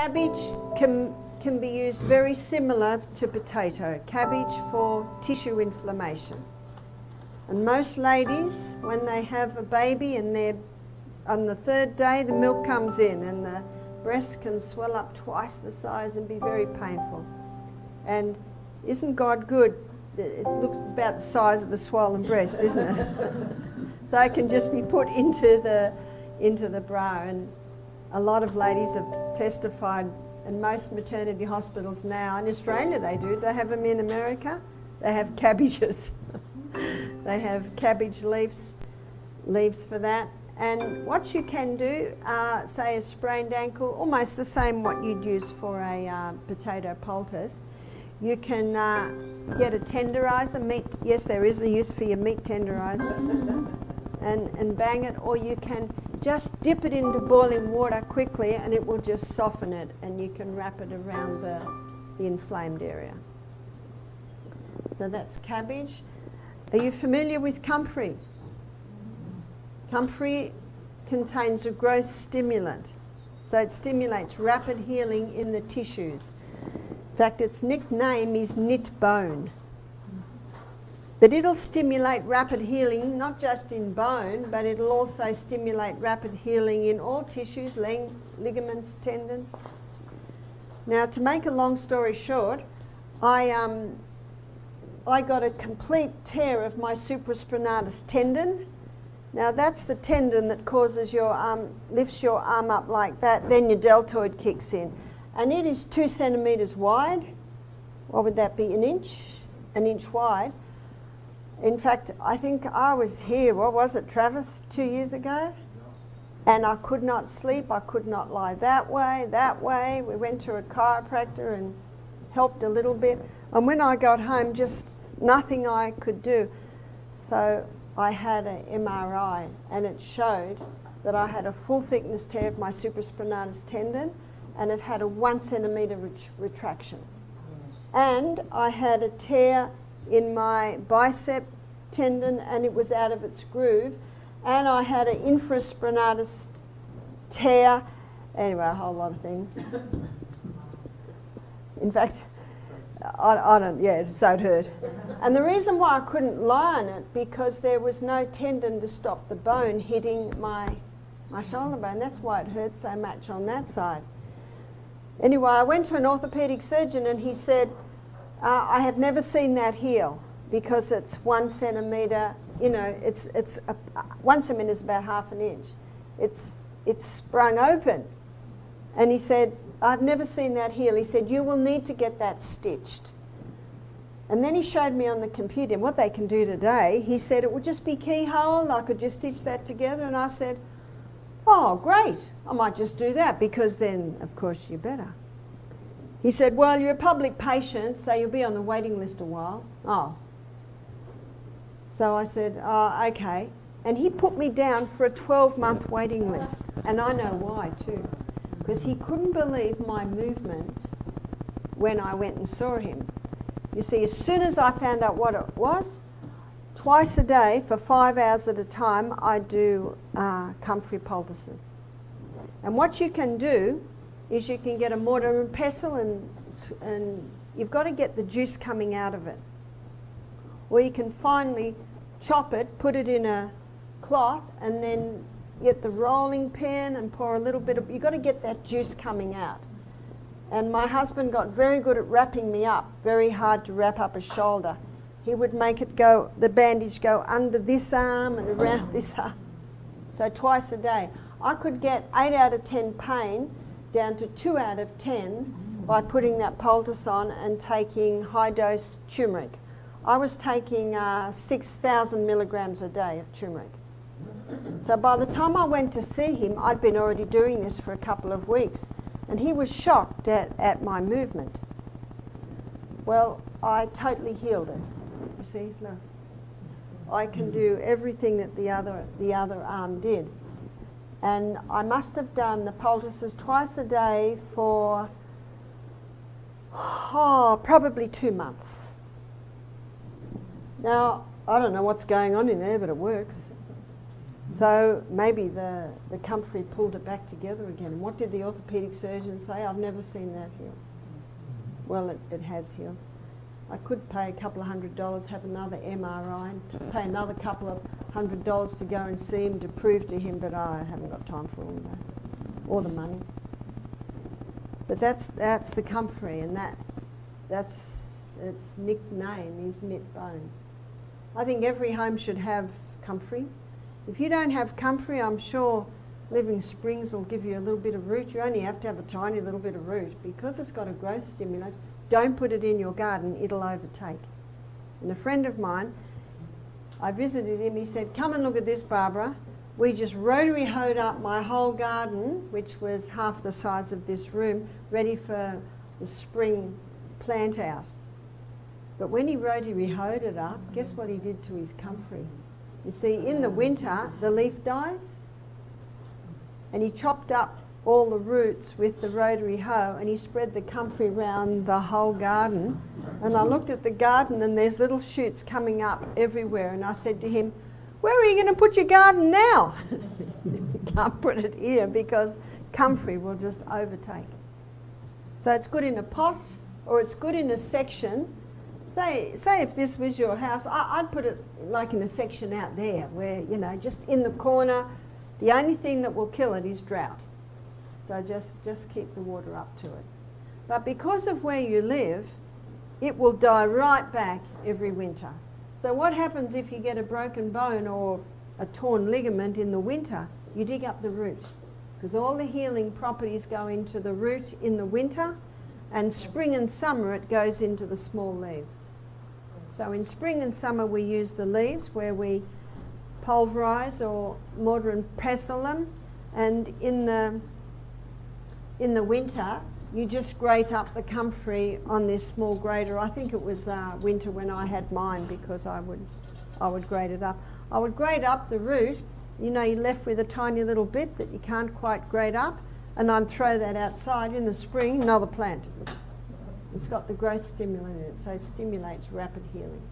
Cabbage can be used very similar to potato. Cabbage for tissue inflammation. And most ladies, when they have a baby and they're on the third day, the milk comes in and the breast can swell up twice the size and be very painful. And isn't God good? It looks about the size of a swollen breast, isn't it? So it can just be put into the bra. And a lot of ladies have testified, and most maternity hospitals now, in Australia they do, they have them in America, they have cabbages. They have cabbage leaves for that. And what you can do, say a sprained ankle, almost the same what you'd use for a potato poultice. You can get a tenderizer, meat, yes there is a use for your meat tenderizer, and bang it, or you can just dip it into boiling water quickly and it will just soften it, and you can wrap it around the inflamed area. So that's cabbage. Are you familiar with comfrey? Comfrey contains a growth stimulant, so it stimulates rapid healing in the tissues. In fact, its nickname is knit bone. But it'll stimulate rapid healing, not just in bone, but it'll also stimulate rapid healing in all tissues, ligaments, tendons. Now, to make a long story short, I got a complete tear of my supraspinatus tendon. Now that's the tendon that causes your arm, lifts your arm up like that, then your deltoid kicks in. And it is 2 centimetres wide. What would that be, an inch wide? In fact, I think I was here, what was it, Travis, 2 years ago? And I could not sleep, I could not lie that way. We went to a chiropractor and helped a little bit. And when I got home, just nothing I could do. So I had an MRI and it showed that I had a full thickness tear of my supraspinatus tendon, and it had a 1 centimetre retraction. And I had a tear in my bicep tendon and it was out of its groove, and I had an infraspinatus tear, anyway, a whole lot of things. In fact, I don't, yeah, so it hurt. And the reason why I couldn't lie on it, because there was no tendon to stop the bone hitting my shoulder bone. That's why it hurt so much on that side. Anyway, I went to an orthopaedic surgeon and he said, I have never seen that heal, because it's 1 centimetre, you know, it's 1 centimetre is about half an inch. It's sprung open. And he said, I've never seen that heal. He said, you will need to get that stitched. And then he showed me on the computer what they can do today. He said it would just be keyhole and I could just stitch that together. And I said, oh, great. I might just do that, because then, of course, you're better. He said, well, you're a public patient, so you'll be on the waiting list a while. Oh. So I said, oh, okay. And he put me down for a 12-month waiting list. And I know why, too. Because he couldn't believe my movement when I went and saw him. You see, as soon as I found out what it was, twice a day for 5 hours at a time, I do comfrey poultices. And what you can do is you can get a mortar and pestle, and you've got to get the juice coming out of it. Or you can finely chop it, put it in a cloth, and then get the rolling pin and pour a little bit of, you've got to get that juice coming out. And my husband got very good at wrapping me up, very hard to wrap up a shoulder. He would make it go, the bandage go under this arm and around this arm. So twice a day. I could get 8 out of 10 pain down to 2 out of 10 by putting that poultice on and taking high dose turmeric. I was taking 6,000 milligrams a day of turmeric. So by the time I went to see him, I'd been already doing this for a couple of weeks, and he was shocked at my movement. Well, I totally healed it. You see, look. I can do everything that the other arm did. And I must have done the poultices twice a day for, probably 2 months. Now, I don't know what's going on in there, but it works. So maybe the comfrey pulled it back together again. And what did the orthopaedic surgeon say? I've never seen that heal. Well, it has healed. I could pay a couple of $100, have another MRI, and to pay another couple of $100 to go and see him to prove to him, but I haven't got time for all of that, or the money. But that's the comfrey, and that's its nickname is knit bone. I think every home should have comfrey. If you don't have comfrey, I'm sure Living Springs will give you a little bit of root. You only have to have a tiny little bit of root. Because it's got a growth stimulant, don't put it in your garden, it'll overtake. And a friend of mine, I visited him, he said, come and look at this, Barbara. We just rotary hoed up my whole garden, which was half the size of this room, ready for the spring plant out. But when he rotary hoed it up, guess what he did to his comfrey? You see, in the winter, the leaf dies, and he chopped up all the roots with the rotary hoe, and he spread the comfrey round the whole garden. And I looked at the garden, and there's little shoots coming up everywhere, and I said to him, where are you going to put your garden now? You can't put it here because comfrey will just overtake. So it's good in a pot, or it's good in a section. Say if this was your house, I'd put it like in a section out there where, you know, just in the corner. The only thing that will kill it is drought. So just keep the water up to it. But because of where you live, it will die right back every winter. So what happens if you get a broken bone or a torn ligament in the winter? You dig up the root, because all the healing properties go into the root in the winter, and spring and summer it goes into the small leaves. So in spring and summer we use the leaves where we pulverise or mortar and pestle them, and in the winter you just grate up the comfrey on this small grater. I think it was winter when I had mine, because I would grate it up. I would grate up the root. You know, you're left with a tiny little bit that you can't quite grate up, and I'd throw that outside in the spring, another plant. It's got the growth stimulant in it, so it stimulates rapid healing.